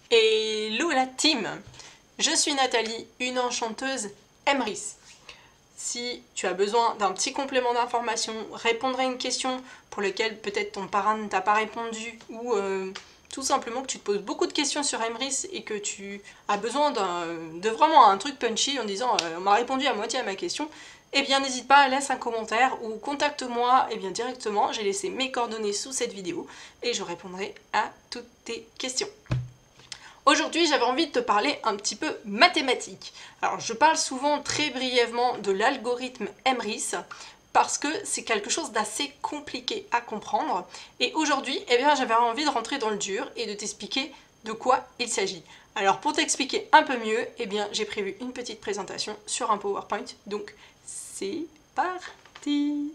Hello la team! Je suis Nathalie, une enchanteuse Emrys. Si tu as besoin d'un petit complément d'information, répondre à une question pour laquelle peut-être ton parrain ne t'a pas répondu ou tout simplement que tu te poses beaucoup de questions sur Emrys et que tu as besoin de vraiment un truc punchy en disant on m'a répondu à moitié à ma question, eh bien n'hésite pas, laisse un commentaire ou contacte-moi directement, j'ai laissé mes coordonnées sous cette vidéo et je répondrai à toutes tes questions. Aujourd'hui, j'avais envie de te parler un petit peu mathématiques. Alors, je parle souvent très brièvement de l'algorithme Emrys parce que c'est quelque chose d'assez compliqué à comprendre. Et aujourd'hui, j'avais envie de rentrer dans le dur et de t'expliquer de quoi il s'agit. Alors, pour t'expliquer un peu mieux, j'ai prévu une petite présentation sur un PowerPoint. Donc, c'est parti!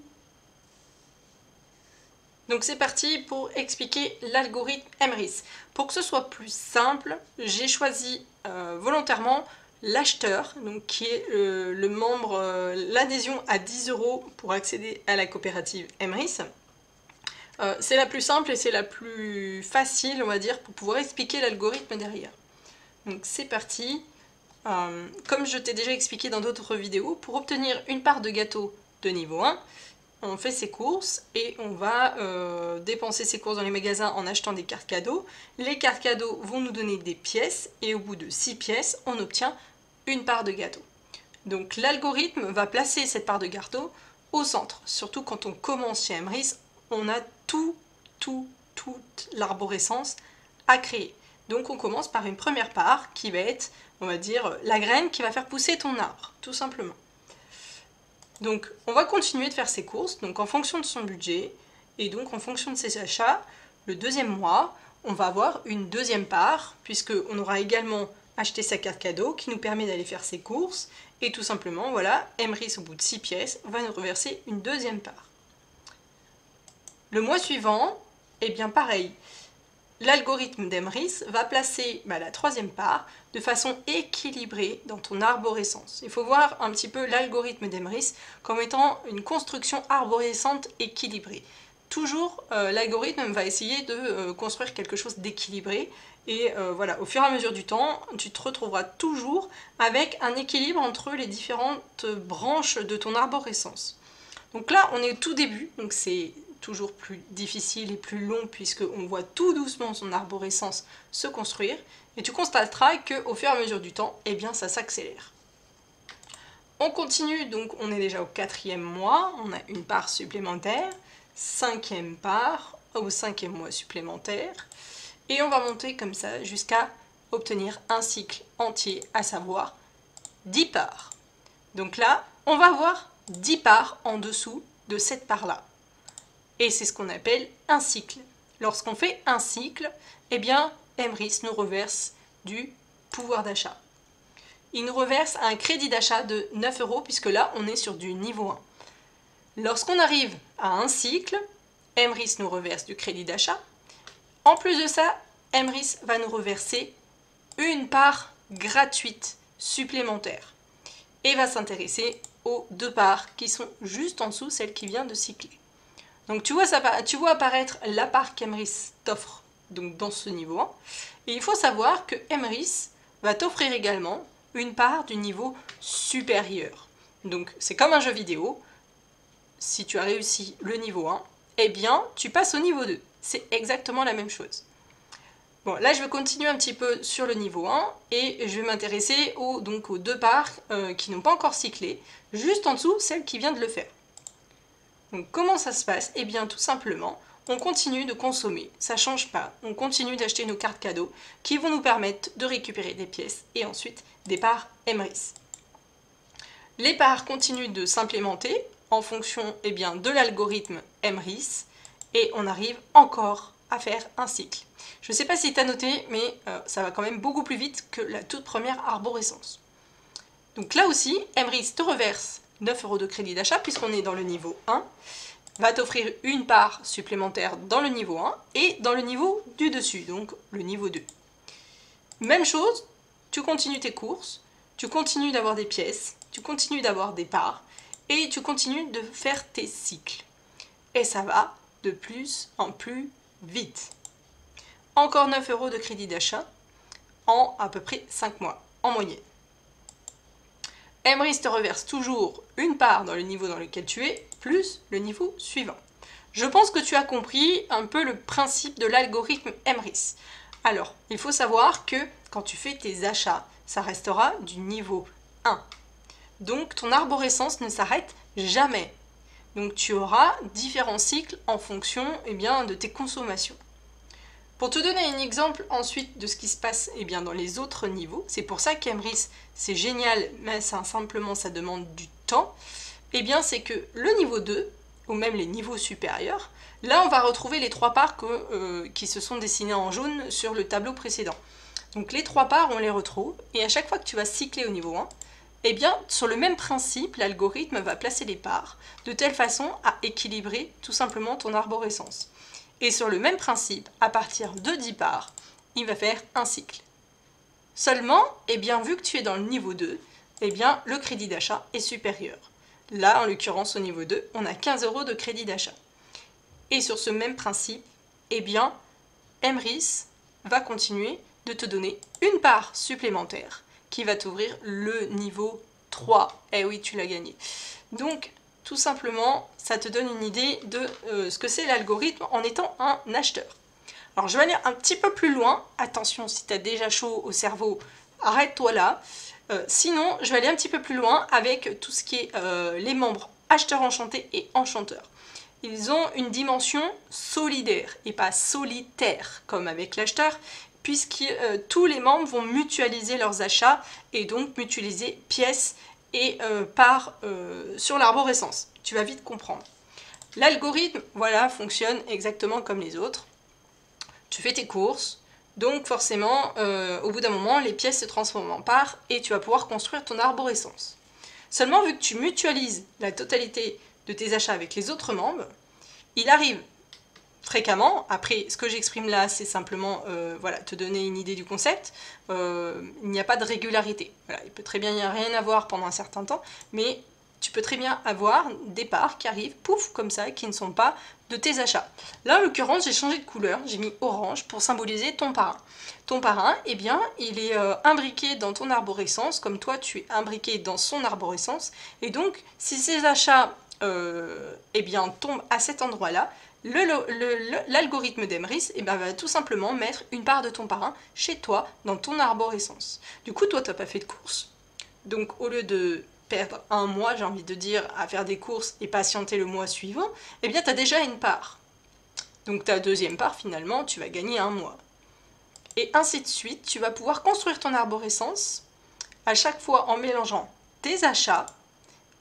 Donc c'est parti pour expliquer l'algorithme Emrys. Pour que ce soit plus simple, j'ai choisi volontairement l'acheteur, donc qui est le membre, l'adhésion à 10 € pour accéder à la coopérative Emrys. C'est la plus simple et c'est la plus facile, on va dire, pour pouvoir expliquer l'algorithme derrière. Donc c'est parti. Comme je t'ai déjà expliqué dans d'autres vidéos, pour obtenir une part de gâteau de niveau 1, on fait ses courses et on va dépenser ses courses dans les magasins en achetant des cartes cadeaux. Les cartes cadeaux vont nous donner des pièces et au bout de 6 pièces, on obtient une part de gâteau. Donc l'algorithme va placer cette part de gâteau au centre. Surtout quand on commence chez Emrys, on a toute l'arborescence à créer. Donc on commence par une première part qui va être, on va dire, la graine qui va faire pousser ton arbre, tout simplement. Donc on va continuer de faire ses courses, donc en fonction de son budget, et donc en fonction de ses achats, le deuxième mois, on va avoir une deuxième part, puisqu'on aura également acheté sa carte cadeau qui nous permet d'aller faire ses courses, et tout simplement, voilà, Emrys au bout de 6 pièces va nous reverser une deuxième part. Le mois suivant, pareil, l'algorithme d'Emrys va placer la troisième part de façon équilibrée dans ton arborescence. Il faut voir un petit peu l'algorithme d'Emrys comme étant une construction arborescente équilibrée. Toujours, l'algorithme va essayer de construire quelque chose d'équilibré et voilà, au fur et à mesure du temps, tu te retrouveras toujours avec un équilibre entre les différentes branches de ton arborescence. Donc là, on est au tout début, donc c'est toujours plus difficile et plus long puisqu'on voit tout doucement son arborescence se construire et tu constateras qu'au fur et à mesure du temps, ça s'accélère. On continue, donc on est déjà au 4e mois, on a une part supplémentaire, 5e part au 5e mois supplémentaire et on va monter comme ça jusqu'à obtenir un cycle entier, à savoir 10 parts. Donc là, on va avoir 10 parts en dessous de cette part-là. Et c'est ce qu'on appelle un cycle. Lorsqu'on fait un cycle, Emrys nous reverse du pouvoir d'achat. Il nous reverse un crédit d'achat de 9 € puisque là, on est sur du niveau 1. Lorsqu'on arrive à un cycle, Emrys nous reverse du crédit d'achat. En plus de ça, Emrys va nous reverser une part gratuite supplémentaire et va s'intéresser aux 2 parts qui sont juste en dessous, celle qui vient de cycler. Donc tu vois apparaître la part qu'Emrys t'offre dans ce niveau 1. Et il faut savoir que Emrys va t'offrir également une part du niveau supérieur. Donc c'est comme un jeu vidéo. Si tu as réussi le niveau 1, tu passes au niveau 2. C'est exactement la même chose. Bon, là je vais continuer un petit peu sur le niveau 1 et je vais m'intéresser aux 2 parts qui n'ont pas encore cyclé, juste en dessous, celle qui vient de le faire. Donc comment ça se passe? Tout simplement, on continue de consommer, ça ne change pas, on continue d'acheter nos cartes cadeaux qui vont nous permettre de récupérer des pièces et ensuite des parts Emrys. Les parts continuent de s'implémenter en fonction de l'algorithme Emrys et on arrive encore à faire un cycle. Je ne sais pas si tu as noté, mais ça va quand même beaucoup plus vite que la toute première arborescence. Donc là aussi, Emrys te reverse 9 € de crédit d'achat puisqu'on est dans le niveau 1, va t'offrir une part supplémentaire dans le niveau 1 et dans le niveau du dessus, donc le niveau 2. Même chose, tu continues tes courses, tu continues d'avoir des pièces, tu continues d'avoir des parts et tu continues de faire tes cycles. Et ça va de plus en plus vite. Encore 9 € de crédit d'achat, en à peu près 5 mois, en moyenne. Emrys te reverse toujours une part dans le niveau dans lequel tu es, plus le niveau suivant. Je pense que tu as compris un peu le principe de l'algorithme Emrys. Alors, il faut savoir que quand tu fais tes achats, ça restera du niveau 1. Donc, ton arborescence ne s'arrête jamais. Donc, tu auras différents cycles en fonction de tes consommations. Pour te donner un exemple ensuite de ce qui se passe dans les autres niveaux, c'est pour ça qu'Emrys c'est génial, mais simplement ça demande du temps, c'est que le niveau 2, ou même les niveaux supérieurs, là on va retrouver les 3 parts qui se sont dessinées en jaune sur le tableau précédent. Donc les 3 parts on les retrouve, et à chaque fois que tu vas cycler au niveau 1, sur le même principe, l'algorithme va placer les parts de telle façon à équilibrer tout simplement ton arborescence. Et sur le même principe, à partir de 10 parts, il va faire un cycle. Seulement, vu que tu es dans le niveau 2, le crédit d'achat est supérieur. Là, en l'occurrence, au niveau 2, on a 15 € de crédit d'achat. Et sur ce même principe, Emrys va continuer de te donner une part supplémentaire qui va t'ouvrir le niveau 3. Eh oui, tu l'as gagné. Donc, tout simplement, ça te donne une idée de ce que c'est l'algorithme en étant un acheteur. Alors, je vais aller un petit peu plus loin. Attention, si tu as déjà chaud au cerveau, arrête-toi là. Sinon, je vais aller un petit peu plus loin avec tout ce qui est les membres acheteurs enchantés et enchanteurs. Ils ont une dimension solidaire et pas solitaire comme avec l'acheteur, puisque tous les membres vont mutualiser leurs achats et donc mutualiser pièces et parts sur l'arborescence. Tu vas vite comprendre. L'algorithme, voilà, fonctionne exactement comme les autres. Tu fais tes courses, donc forcément, au bout d'un moment, les pièces se transforment en parts et tu vas pouvoir construire ton arborescence. Seulement, vu que tu mutualises la totalité de tes achats avec les autres membres, il arrive fréquemment, après ce que j'exprime là, c'est simplement te donner une idée du concept, il n'y a pas de régularité. Voilà, il peut très bien y avoir rien à voir pendant un certain temps, mais tu peux très bien avoir des parts qui arrivent, pouf, comme ça, qui ne sont pas de tes achats. Là, en l'occurrence, j'ai changé de couleur, j'ai mis orange pour symboliser ton parrain. Ton parrain, il est imbriqué dans ton arborescence, comme toi, tu es imbriqué dans son arborescence, et donc, si ces achats tombent à cet endroit-là, l'algorithme d'Emrys va tout simplement mettre une part de ton parrain chez toi, dans ton arborescence. Du coup, toi, tu n'as pas fait de course, donc au lieu de perdre un mois, j'ai envie de dire, à faire des courses et patienter le mois suivant, tu as déjà une part. Donc ta deuxième part, finalement, tu vas gagner un mois. Et ainsi de suite, tu vas pouvoir construire ton arborescence à chaque fois en mélangeant tes achats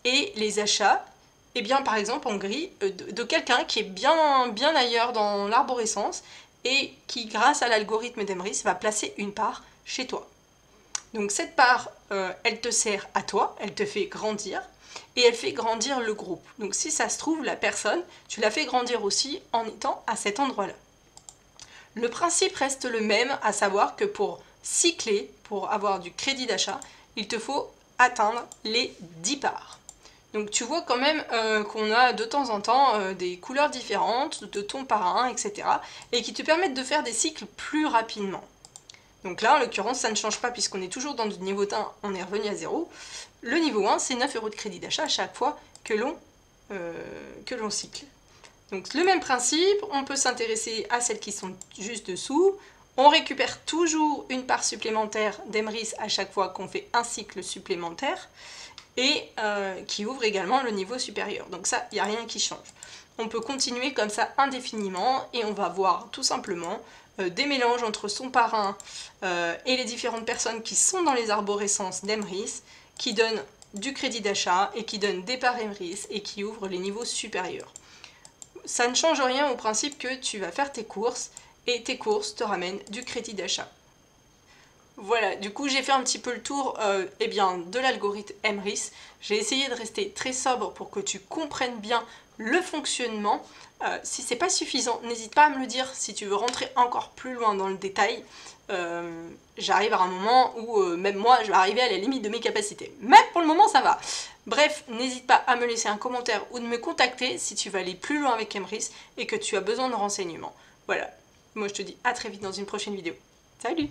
et les achats, par exemple en gris, de quelqu'un qui est bien ailleurs dans l'arborescence et qui, grâce à l'algorithme d'Emrys, va placer une part chez toi. Donc cette part, elle te sert à toi, elle te fait grandir, et elle fait grandir le groupe. Donc si ça se trouve, la personne, tu la fais grandir aussi en étant à cet endroit-là. Le principe reste le même, à savoir que pour cycler, pour avoir du crédit d'achat, il te faut atteindre les 10 parts. Donc tu vois quand même qu'on a de temps en temps des couleurs différentes de ton parrain, etc. et qui te permettent de faire des cycles plus rapidement. Donc là, en l'occurrence, ça ne change pas puisqu'on est toujours dans le niveau 1, on est revenu à 0. Le niveau 1, c'est 9 € de crédit d'achat à chaque fois que l'on cycle. Donc le même principe, on peut s'intéresser à celles qui sont juste dessous. On récupère toujours une part supplémentaire d'Emrys à chaque fois qu'on fait un cycle supplémentaire et qui ouvre également le niveau supérieur. Donc ça, il n'y a rien qui change. On peut continuer comme ça indéfiniment et on va voir tout simplement des mélanges entre son parrain et les différentes personnes qui sont dans les arborescences d'Emrys, qui donnent du crédit d'achat et qui donnent des parts Emrys et qui ouvrent les niveaux supérieurs. Ça ne change rien au principe que tu vas faire tes courses et tes courses te ramènent du crédit d'achat. Voilà, du coup j'ai fait un petit peu le tour de l'algorithme Emrys. J'ai essayé de rester très sobre pour que tu comprennes bien le fonctionnement. Si c'est pas suffisant, n'hésite pas à me le dire si tu veux rentrer encore plus loin dans le détail. J'arrive à un moment où même moi je vais arriver à la limite de mes capacités. Mais pour le moment ça va. Bref, n'hésite pas à me laisser un commentaire ou de me contacter si tu veux aller plus loin avec Emrys et que tu as besoin de renseignements. Voilà, moi je te dis à très vite dans une prochaine vidéo. Salut!